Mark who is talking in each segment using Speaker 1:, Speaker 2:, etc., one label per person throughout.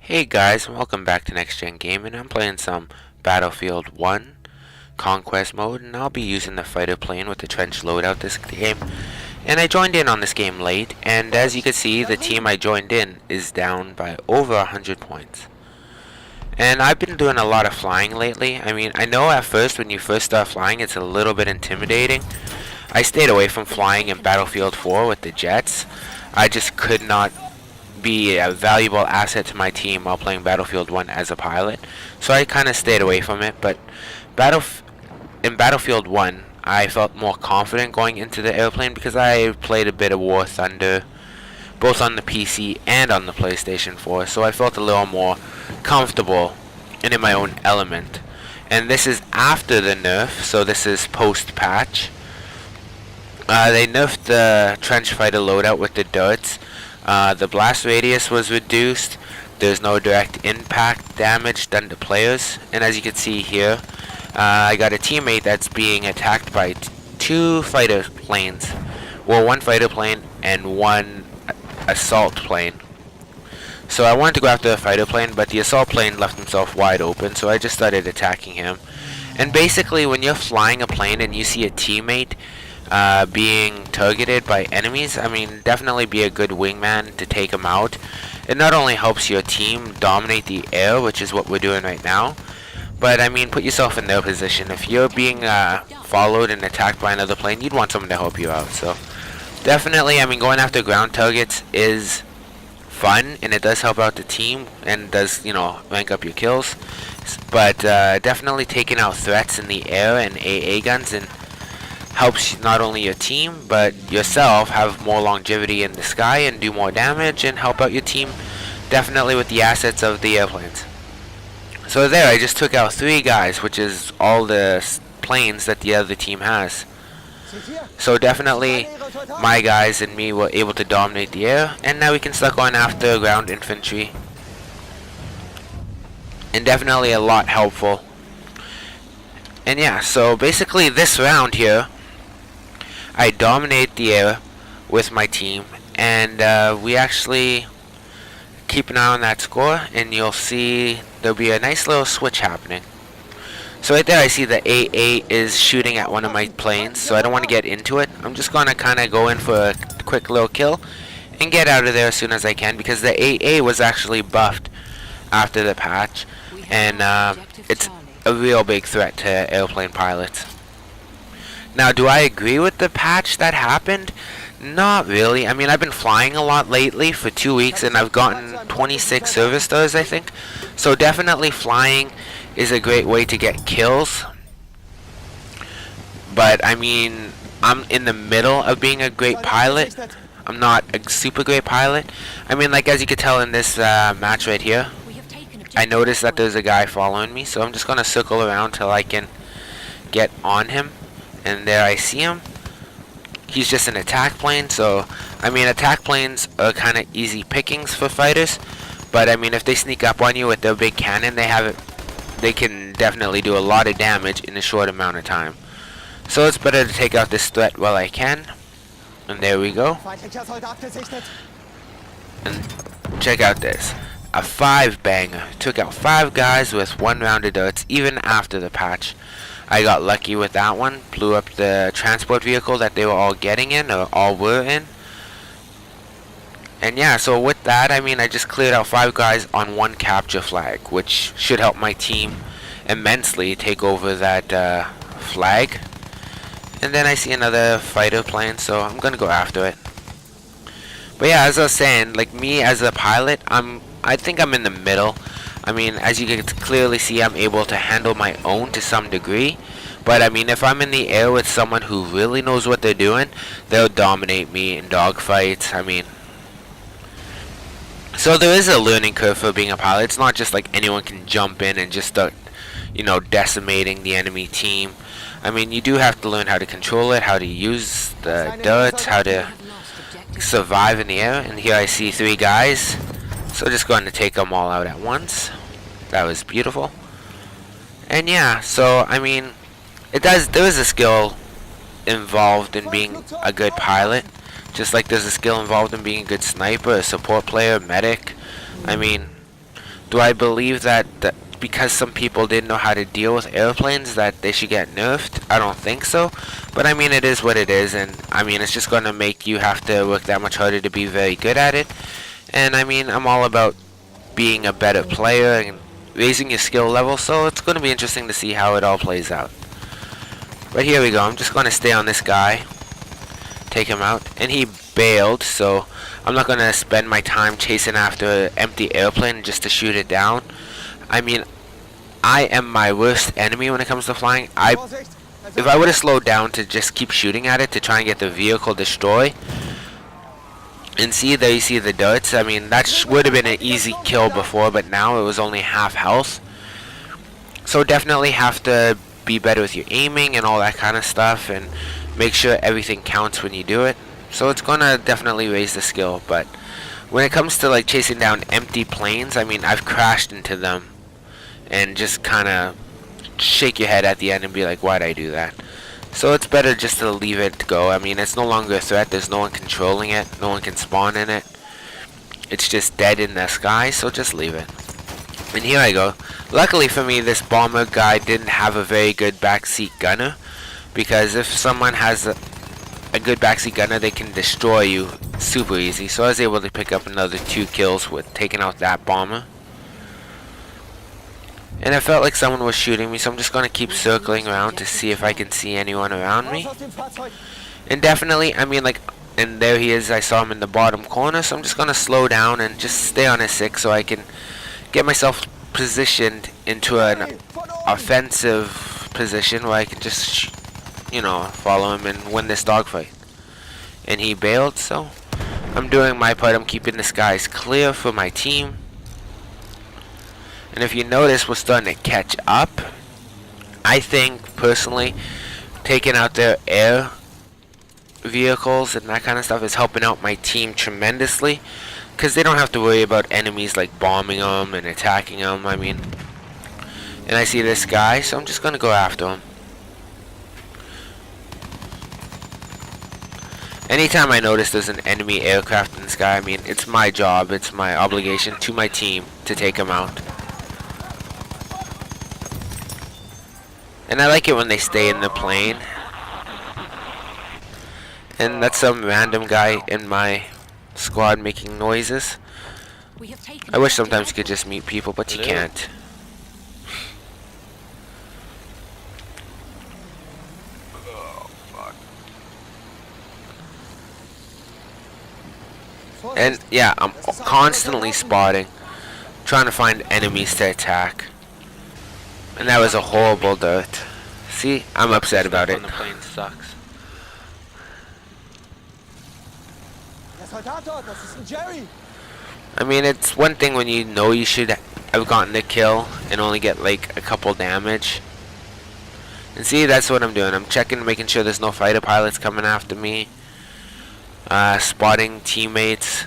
Speaker 1: Hey guys, welcome back to Next Gen Gaming. I'm playing some Battlefield 1 Conquest mode, and I'll be using the fighter plane with the trench loadout this game. And I joined in on this game late, and as you can see, the team I joined in is down by over 100 points. And I've been doing a lot of flying lately. I mean, I know at first when you first start flying it's a little bit intimidating. I stayed away from flying in Battlefield 4 with the jets. I just could not be a valuable asset to my team while playing Battlefield 1 as a pilot, so I kind of stayed away from it. But in Battlefield 1 I felt more confident going into the airplane because I played a bit of War Thunder both on the PC and on the PlayStation 4, so I felt a little more comfortable and in my own element. And this is after the nerf, so this is post patch. They nerfed the trench fighter loadout with the darts. The blast radius was reduced. There's no direct impact damage done to players. And as you can see here, I got a teammate that's being attacked by two fighter planes. Well, one fighter plane and one assault plane. So I wanted to go after the fighter plane, but the assault plane left himself wide open, so I just started attacking him. And basically, when you're flying a plane and you see a teammate being targeted by enemies, I mean, definitely be a good wingman to take them out. It not only helps your team dominate the air, which is what we're doing right now, but I mean, put yourself in their position. If you're being followed and attacked by another plane, you'd want someone to help you out. So definitely, I mean, going after ground targets is fun, and it does help out the team and does, you know, rank up your kills. But definitely taking out threats in the air and AA guns and helps not only your team but yourself have more longevity in the sky and do more damage and help out your team definitely with the assets of the airplanes. So there, I just took out 3 guys, which is all the planes that the other team has. So definitely my guys and me were able to dominate the air, and now we can start going after ground infantry. And definitely a lot helpful. And yeah, so basically this round here I dominate the air with my team, and we actually keep an eye on that score, and you'll see there'll be a nice little switch happening. So right there I see the AA is shooting at one of my planes, so I don't want to get into it. I'm just going to kind of go in for a quick little kill and get out of there as soon as I can, because the AA was actually buffed after the patch, and it's a real big threat to airplane pilots. Now, do I agree with the patch that happened? Not really. I mean, I've been flying a lot lately for 2 weeks, and I've gotten 26 service stars, I think. So definitely flying is a great way to get kills. But, I mean, I'm in the middle of being a great pilot. I'm not a super great pilot. I mean, like, as you can tell in this match right here, I noticed that there's a guy following me, so I'm just going to circle around till I can get on him. And there I see him. He's just an attack plane, so I mean, attack planes are kind of easy pickings for fighters, but I mean, if they sneak up on you with their big cannon, they can definitely do a lot of damage in a short amount of time. So it's better to take out this threat while I can. And there we go. And check out this. A 5-banger. Took out 5 guys with 1 round of darts, even after the patch. I got lucky with that one. Blew up the transport vehicle that they were all getting in, or all were in. And yeah, so with that, I mean, I just cleared out 5 guys on 1 capture flag, which should help my team immensely take over that flag. And then I see another fighter plane, so I'm gonna go after it. But yeah, as I was saying, like, me as a pilot, I think I'm in the middle. I mean, as you can clearly see, I'm able to handle my own to some degree. But I mean, if I'm in the air with someone who really knows what they're doing, they'll dominate me in dogfights. I mean, so there is a learning curve for being a pilot. It's not just like anyone can jump in and just start, you know, decimating the enemy team. I mean, you do have to learn how to control it, how to use the darts, how to survive in the air. And here I see 3 guys. So just going to take them all out at once. That was beautiful. And yeah, so I mean, there is a skill involved in being a good pilot. Just like there's a skill involved in being a good sniper, a support player, medic. I mean, Do I believe that because some people didn't know how to deal with airplanes that they should get nerfed? I don't think so. But I mean, it is what it is, and I mean, it's just going to make you have to work that much harder to be very good at it. And I mean, I'm all about being a better player and raising your skill level, so it's going to be interesting to see how it all plays out. But here we go. I'm just going to stay on this guy, take him out, and he bailed, so I'm not going to spend my time chasing after an empty airplane just to shoot it down. I mean, I am my worst enemy when it comes to flying. If I would have slowed down to just keep shooting at it to try and get the vehicle destroyed, and see, there you see the darts. I mean, that would have been an easy kill before, but now it was only half health. So definitely have to be better with your aiming and all that kind of stuff, and make sure everything counts when you do it. So it's gonna definitely raise the skill. But when it comes to like chasing down empty planes, I mean, I've crashed into them and just kind of shake your head at the end and be like, why'd I do that? So it's better just to leave it go. I mean, it's no longer a threat. There's no one controlling it. No one can spawn in it. It's just dead in the sky, so just leave it. And here I go. Luckily for me, this bomber guy didn't have a very good backseat gunner, because if someone has a good backseat gunner, they can destroy you super easy. So I was able to pick up another 2 kills with taking out that bomber. And I felt like someone was shooting me, so I'm just going to keep circling around to see if I can see anyone around me. And definitely, I mean, like, and there he is. I saw him in the bottom corner, so I'm just going to slow down and just stay on his 6 so I can get myself positioned into an offensive position where I can just, you know, follow him and win this dogfight. And he bailed, so I'm doing my part. I'm keeping the skies clear for my team. And if you notice, we're starting to catch up. I think, personally, taking out their air vehicles and that kind of stuff is helping out my team tremendously, because they don't have to worry about enemies like bombing them and attacking them. I mean, and I see this guy, so I'm just going to go after him. Anytime I notice there's an enemy aircraft in the sky, I mean, it's my job, it's my obligation to my team to take him out. And I like it when they stay in the plane. And that's some random guy in my squad making noises. I wish sometimes you could just meet people, but you can't. And yeah, I'm constantly spotting, trying to find enemies to attack. And that was a horrible dart. See, I'm upset about it.
Speaker 2: The plane sucks.
Speaker 1: I mean, it's one thing when you know you should have gotten the kill and only get like a couple damage. And see, that's what I'm doing. I'm checking, making sure there's no fighter pilots coming after me. Spotting teammates,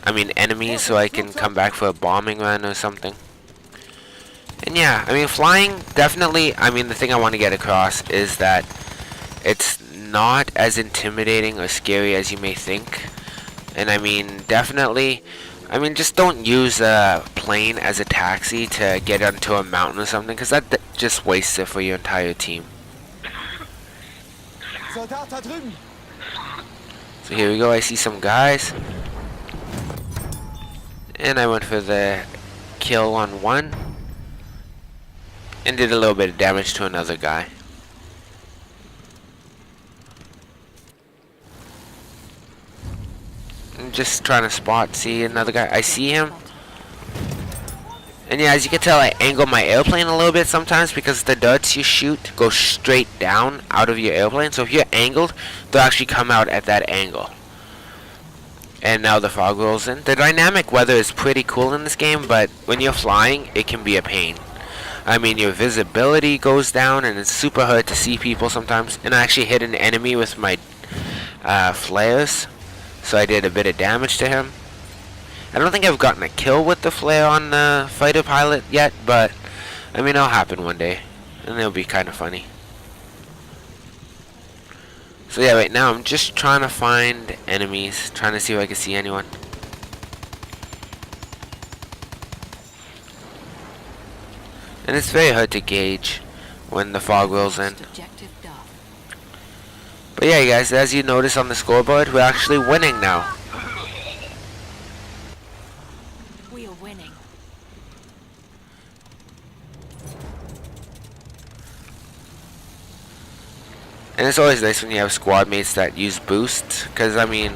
Speaker 1: enemies, so I can come back for a bombing run or something. And yeah, I mean, flying, definitely, the thing I want to get across is that it's not as intimidating or scary as you may think. And definitely, just don't use a plane as a taxi to get onto a mountain or something, because that just wastes it for your entire team. So here we go, I see some guys. And I went for the kill on one. And did a little bit of damage to another guy. I'm just trying to spot, see another guy. I see him. And yeah, as you can tell, I angle my airplane a little bit sometimes, because the darts you shoot go straight down out of your airplane. So if you're angled, they'll actually come out at that angle. And now the fog rolls in. The dynamic weather is pretty cool in this game, but when you're flying, it can be a pain. Your visibility goes down, and it's super hard to see people sometimes. And I actually hit an enemy with my flares, so I did a bit of damage to him. I don't think I've gotten a kill with the flare on the fighter pilot yet, but it'll happen one day, and it'll be kind of funny. So yeah, right now I'm just trying to find enemies, trying to see if I can see anyone. And it's very hard to gauge when the fog rolls in. But yeah, guys, as you notice on the scoreboard, we're actually winning now.
Speaker 2: We are winning.
Speaker 1: And it's always nice when you have squad mates that use boost, because I mean,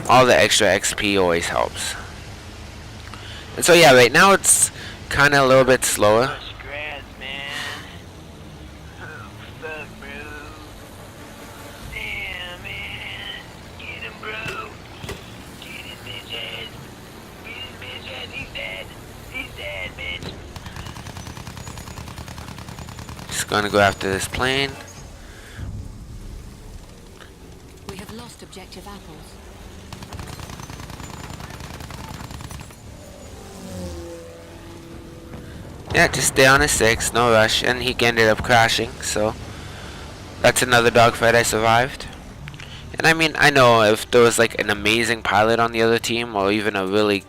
Speaker 1: all the extra XP always helps. And so yeah, right now it's kind of a little bit slower. Just gonna go after this plane.
Speaker 2: We have lost objective apples.
Speaker 1: Yeah, just stay on a 6, no rush, and he ended up crashing, so that's another dogfight I survived. And I mean, I know if there was like an amazing pilot on the other team, or even a really,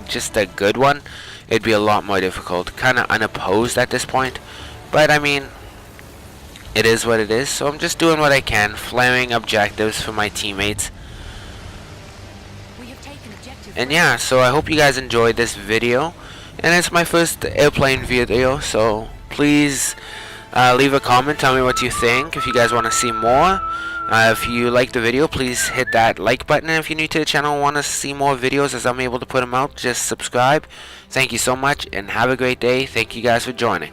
Speaker 1: just a good one, it'd be a lot more difficult. Kind of unopposed at this point, but I mean, it is what it is, so I'm just doing what I can, flaring objectives for my teammates.
Speaker 2: We have taken objective.
Speaker 1: And yeah, so I hope you guys enjoyed this video. And it's my first airplane video, so please leave a comment, tell me what you think, if you guys want to see more. If you like the video, please hit that like button, and if you're new to the channel and want to see more videos as I'm able to put them out, just subscribe. Thank you so much, and have a great day. Thank you guys for joining.